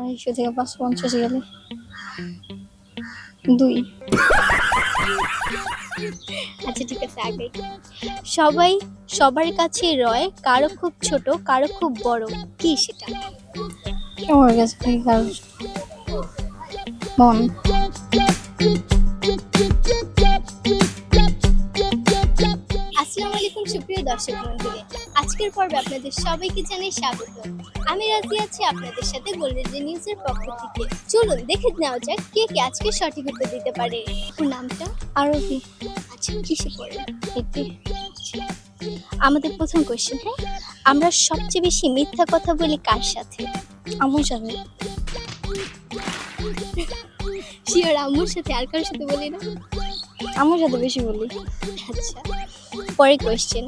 250 থেকে 550 গেলে 2। আচ্ছা ঠিক আছে, আগে সবাই সবার কাছে রয়, কারো খুব ছোট কারো খুব বড়, কি সেটা? সবার কাছে থাকে কারো মন। আসসালামু আলাইকুম সুপ্রিয় দর্শক মণ্ডলী, আজকের পর্বে আপনাদের সবাইকে জানাই স্বাগত। আমি রাজি আছি আপনাদের সাথে গোল্ডেন ডে নিউজের পক্ষ থেকে। চলুন দেখে নেওয়া যাক কে কে আজকে সঠিক উত্তর দিতে পারে। ওর নামটা? আরতি। আচ্ছা, কিসে পড়ে? এটি আমাদের প্রথম কোশ্চেন, হ্যাঁ, আমরা সবচেয়ে বেশি মিথ্যা কথা বলি কার সাথে? আমার সাথে। শিওর আম্মুর সাথে, আর কারোর সাথে বলি না? আমার সাথে বেশি বলি। আচ্ছা, পরের কোয়েশ্চেন,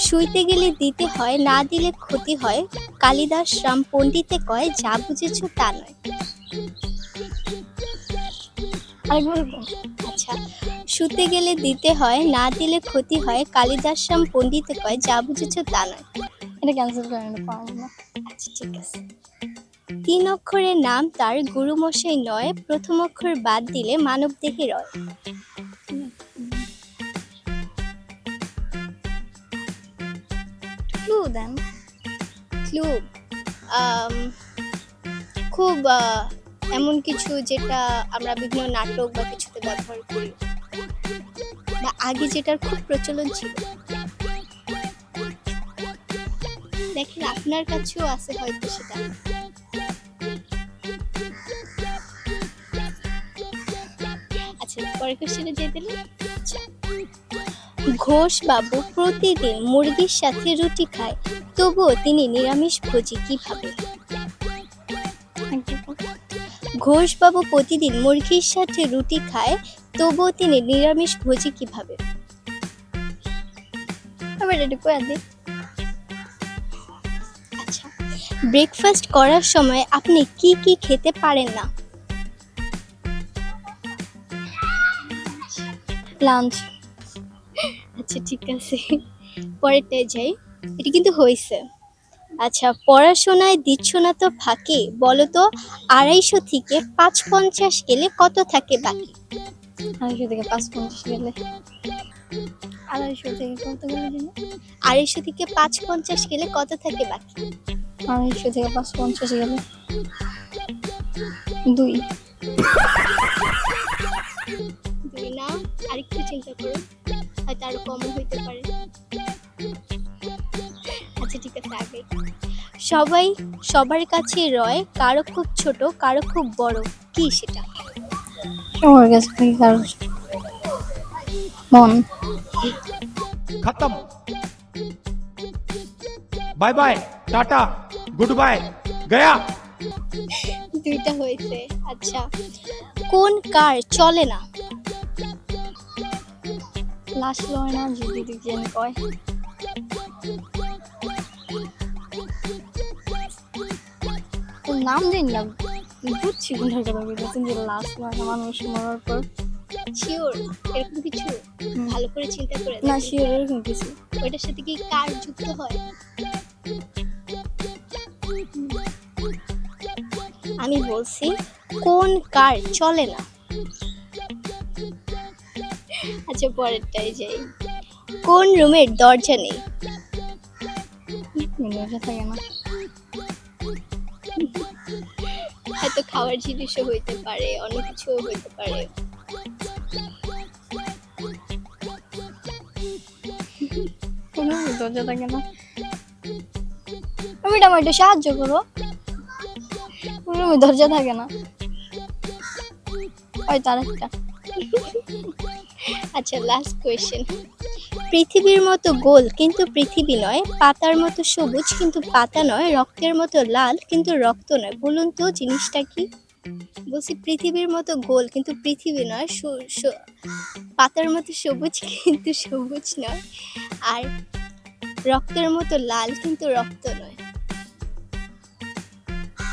শুইতে গেলে দিতে হয়, না দিলে ক্ষতি হয়, কালিদাস রাম পণ্ডিতে কয়, যা বুঝেছো তা নয়। আরেকবার। আচ্ছা, শুতে গেলে দিতে হয়, না দিলে ক্ষতি হয়, কালিদাস রাম পণ্ডিতে কয়, যা বুঝেছো তা নয়। এটা ক্যান্সেল করে নিতে পারবো না। আচ্ছা ঠিক আছে। 3 অক্ষরের নাম তার, গুরুমশাই নয়, প্রথম অক্ষর বাদ দিলে মানব দেহে রয়। ক্লু দেন। ক্লু খুব এমন কিছু যেটা আমরা বিভিন্ন নাটক বা কিছুতে ব্যবহার করি, বা আগে যেটার খুব প্রচলন ছিল। দেখেন আপনার কাছেও আছে হয়তো সেটা। আচ্ছা, পরের কোশ্চেনে যেতে দিলে। আচ্ছা, ঘোষ বাবু প্রতিদিন মুরগির সাথে রুটি খায়, তবুও তিনি নিরামিষ ভোজী কিভাবে? ঘোষবাবু প্রতিদিন মুরগির সাথে রুটি খায়, তবুও তিনি নিরামিষ ভোজী কিভাবে? আবার এটা কয়ে দিই। আচ্ছা, ব্রেকফাস্ট করার সময় আপনি কি কি খেতে পারেন না? লাঞ্চ। আচ্ছা ঠিক আছে, পরেরটায় যাই, এটা কিন্তু হয়েছে। আচ্ছা, পড়াশোনায় দিচ্ছ না তো ফাঁকি, বলো তো 250 থেকে 550 গেলে কত থাকে বাকি? 250 থেকে 550 গেলে 250 থেকে কত গেলে দিন? 250 থেকে 550 গেলে কত থাকে বাকি? 250 থেকে 550 গেলে 2। 2 না, আরেকটু চিন্তা করুন, হয়তো আরো কমও হইতে পারে। আচ্ছা ঠিক আছে, আগে সবাই সবার কাছে রয়, কারো খুব ছোট কারো খুব বড়, কি সেটা? সবার কাছে থাকে কারো মন। खत्म। Bye bye, tata, good bye, गया। 2টা হয়েছে। আচ্ছা, কোন কার চলে না? লাশ লয় না যদি দিকেন কয়। ওর নাম জানি না, বুঝছি কোনটার কথা বলতেছেন, যে লাশ লয় না মানুষ মরার পর। শিওর এরকম কিছু? ভালো করে চিন্তা করে না দেখুন। শিওর এরকম কিছু। ওইটার সাথে কি কার যুক্ত হয়? আমি বলছি কোন কার চলে না। আচ্ছা, পরেরটাই যাই, কোন রুমের দরজা নেই? দরজা থাকে না। হয়তো খাওয়ার জিনিসও হইতে পারে, অন্য কিছুও হইতে পারে। কোনো দরজা থাকে না। তুমি আমার একটু সাহায্য করো। কোনো দরজা থাকে না, হয়তো আরেকটা। আচ্ছা, লাস্ট কোয়েশ্চেন, পৃথিবীর মতো গোল কিন্তু পৃথিবী নয়, পাতার মতো সবুজ কিন্তু পাতা নয়, রক্তের মতো লাল কিন্তু রক্ত নয়, বলুন তো জিনিসটা কি? বলছি পৃথিবীর মতো গোল কিন্তু পৃথিবী নয়, পাতার মতো সবুজ কিন্তু সবুজ নয়, আর রক্তের মতো লাল কিন্তু রক্ত নয়।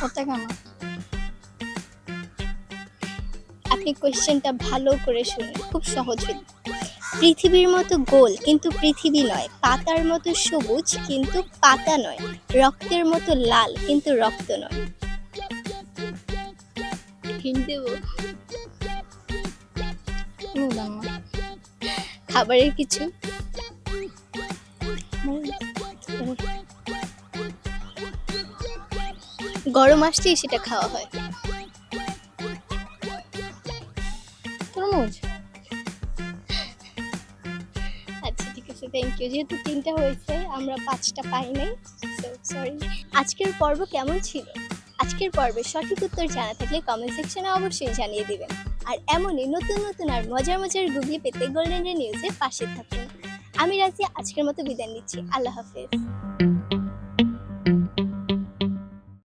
পতাকা না। আপনি কোয়েশ্চেনটা ভালো করে শুনুন, খুব সহজ। পৃথিবীর মতো গোল কিন্তু পৃথিবী নয়, পাতার মতো সবুজ কিন্তু পাতা নয়, রক্তের মতো লাল কিন্তু রক্ত নয়। হিন্ট দেবো? বুঝলাম না। খাবারের কিছু। গরম আসলেই সেটা খাওয়া হয়। তরমুজ। আচ্ছা ঠিক আছে, থ্যাংক ইউ। যেহেতু 3টা হয়েছে, আমরা 5টা পাই নাই, সো সরি। আজকের পর্ব কেমন ছিল? আজকের পর্বের সঠিক উত্তর জানা থাকলে কমেন্ট সেকশনে অবশ্যই জানিয়ে দিবেন। আর এমনই নতুন নতুন আর মজার মজার গুগলি পেতে গোল্ডেন রে নিউজের পাশে থাকুন। আমি রাজিয়া আজকের মতো বিদায় নিচ্ছি। আল্লাহ হাফেজ।